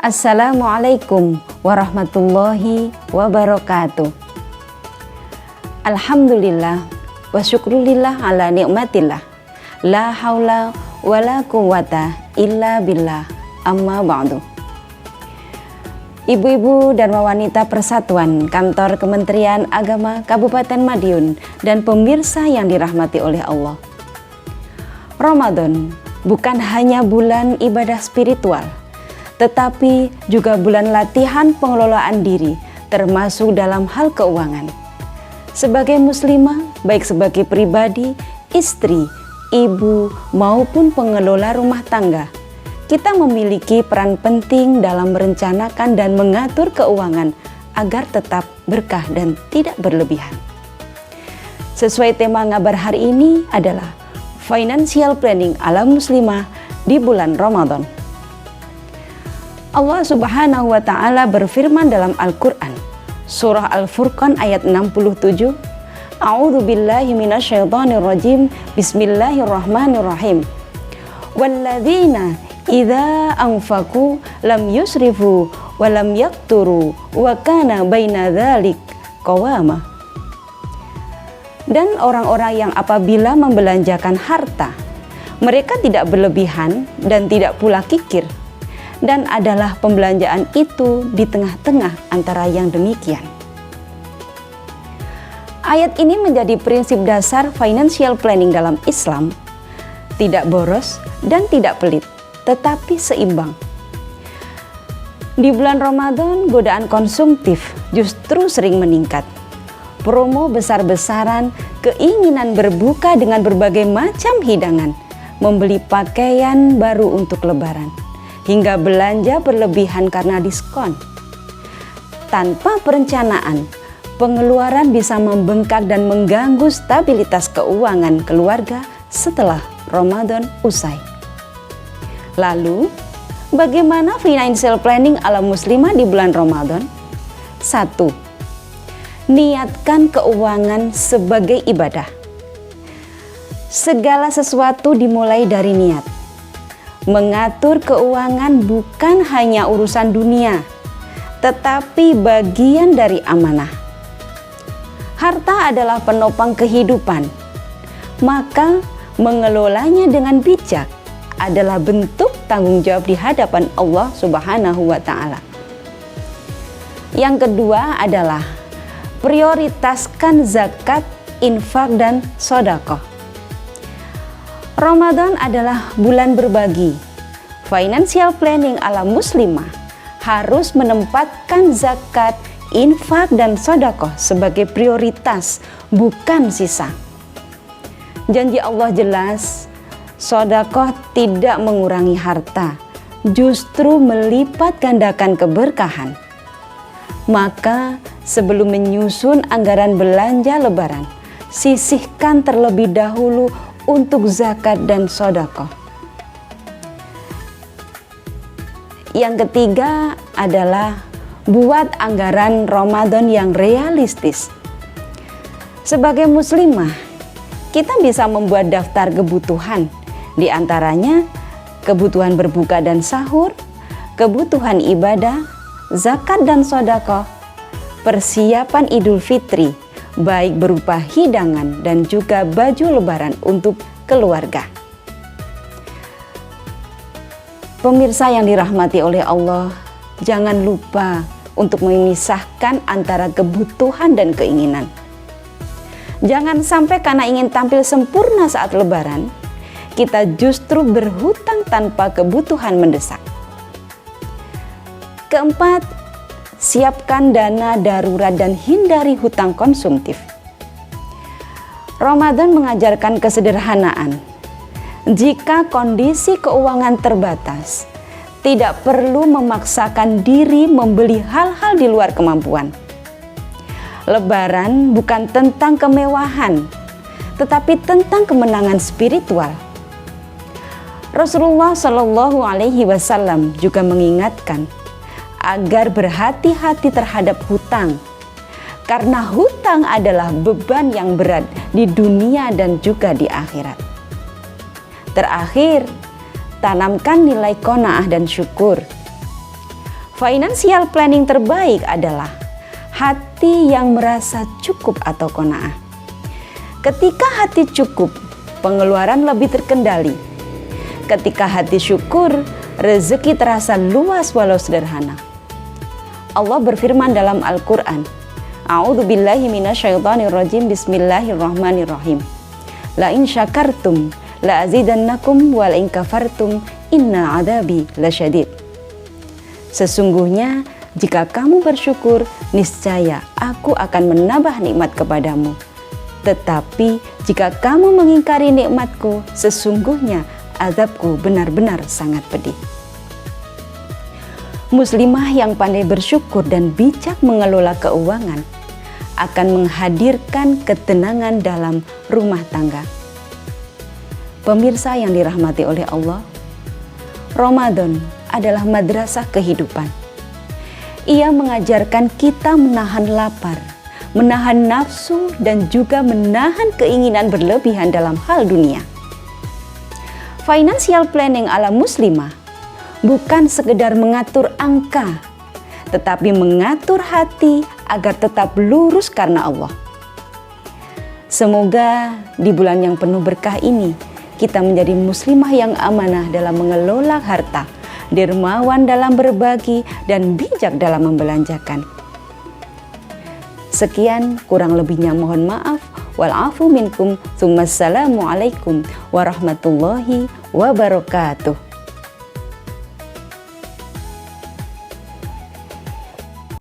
Assalamualaikum warahmatullahi wabarakatuh. Alhamdulillah wa syukrulillah ala ni'matillah. La haula wa la quwwata illa billah, amma ba'du. Ibu-ibu dan wanita Persatuan Kantor Kementerian Agama Kabupaten Madiun dan pemirsa yang dirahmati oleh Allah. Ramadan bukan hanya bulan ibadah spiritual, tetapi juga bulan latihan pengelolaan diri, termasuk dalam hal keuangan. Sebagai muslimah, baik sebagai pribadi, istri, ibu, maupun pengelola rumah tangga, kita memiliki peran penting dalam merencanakan dan mengatur keuangan agar tetap berkah dan tidak berlebihan. Sesuai tema ngabar hari ini adalah Financial Planning ala Muslimah di bulan Ramadan. Allah Subhanahu wa Ta'ala berfirman dalam Al-Quran, Surah Al-Furqan ayat 67, A'udzu billahi minasyaitonir rajim, Bismillahirrahmanirrahim. Walladzina idza anfaqu lam yusrifu wa lam yaqturu wa kana baina dzalik qawama. Dan orang-orang yang apabila membelanjakan harta, mereka tidak berlebihan dan tidak pula kikir, dan adalah pembelanjaan itu di tengah-tengah antara yang demikian. Ayat ini menjadi prinsip dasar financial planning dalam Islam, tidak boros dan tidak pelit, tetapi seimbang. Di bulan Ramadan, godaan konsumtif justru sering meningkat. Promo besar-besaran, keinginan berbuka dengan berbagai macam hidangan, membeli pakaian baru untuk lebaran, hingga belanja berlebihan karena diskon. Tanpa perencanaan, pengeluaran bisa membengkak dan mengganggu stabilitas keuangan keluarga setelah Ramadan usai. Lalu, bagaimana financial planning ala muslimah di bulan Ramadan? 1. Niatkan keuangan sebagai ibadah. Segala sesuatu dimulai dari niat. Mengatur keuangan bukan hanya urusan dunia, tetapi bagian dari amanah. Harta adalah penopang kehidupan, maka mengelolanya dengan bijak adalah bentuk tanggung jawab di hadapan Allah Subhanahu wa Ta'ala. Yang kedua adalah prioritaskan zakat, infak, dan sedekah. Ramadan adalah bulan berbagi. Financial planning ala muslimah harus menempatkan zakat, infak, dan sedekah sebagai prioritas, bukan sisa. Janji Allah jelas, sedekah tidak mengurangi harta, justru melipat gandakan keberkahan. Maka sebelum menyusun anggaran belanja lebaran, sisihkan terlebih dahulu untuk zakat dan sedekah. Yang ketiga adalah buat anggaran Ramadan yang realistis. Sebagai muslimah, kita bisa membuat daftar kebutuhan, di antaranya kebutuhan berbuka dan sahur, kebutuhan ibadah, zakat dan sedekah, persiapan Idul Fitri, baik berupa hidangan dan juga baju lebaran untuk keluarga. Pemirsa yang dirahmati oleh Allah, jangan lupa untuk memisahkan antara kebutuhan dan keinginan. Jangan sampai karena ingin tampil sempurna saat lebaran, kita justru berhutang tanpa kebutuhan mendesak. Keempat, siapkan dana darurat dan hindari hutang konsumtif. Ramadan mengajarkan kesederhanaan. Jika kondisi keuangan terbatas, tidak perlu memaksakan diri membeli hal-hal di luar kemampuan. Lebaran bukan tentang kemewahan, tetapi tentang kemenangan spiritual. Rasulullah Shallallahu Alaihi Wasallam juga mengingatkan agar berhati-hati terhadap hutang, karena hutang adalah beban yang berat di dunia dan juga di akhirat. Terakhir, tanamkan nilai qanaah dan syukur. Financial planning terbaik adalah hati yang merasa cukup atau qanaah. Ketika hati cukup, pengeluaran lebih terkendali. Ketika hati syukur, rezeki terasa luas walau sederhana. Allah berfirman dalam Al-Quran, A'udzubillahi minasyaitonirrajim, Bismillahirrahmanirrahim. La in syakartum la azidannakum wa la in kafartum inna adabi lasyadid. Sesungguhnya jika kamu bersyukur, niscaya aku akan menambah nikmat kepadamu. Tetapi jika kamu mengingkari nikmatku, sesungguhnya azabku benar-benar sangat pedih. Muslimah yang pandai bersyukur dan bijak mengelola keuangan akan menghadirkan ketenangan dalam rumah tangga. Pemirsa yang dirahmati oleh Allah, Ramadan adalah madrasah kehidupan. Ia mengajarkan kita menahan lapar, menahan nafsu, dan juga menahan keinginan berlebihan dalam hal dunia. Financial planning ala muslimah bukan sekedar mengatur angka, tetapi mengatur hati agar tetap lurus karena Allah. Semoga di bulan yang penuh berkah ini, kita menjadi muslimah yang amanah dalam mengelola harta, dermawan dalam berbagi, dan bijak dalam membelanjakan. Sekian, kurang lebihnya mohon maaf. Wal afu minkum. Tsummassalamu alaikum warahmatullahi wabarakatuh.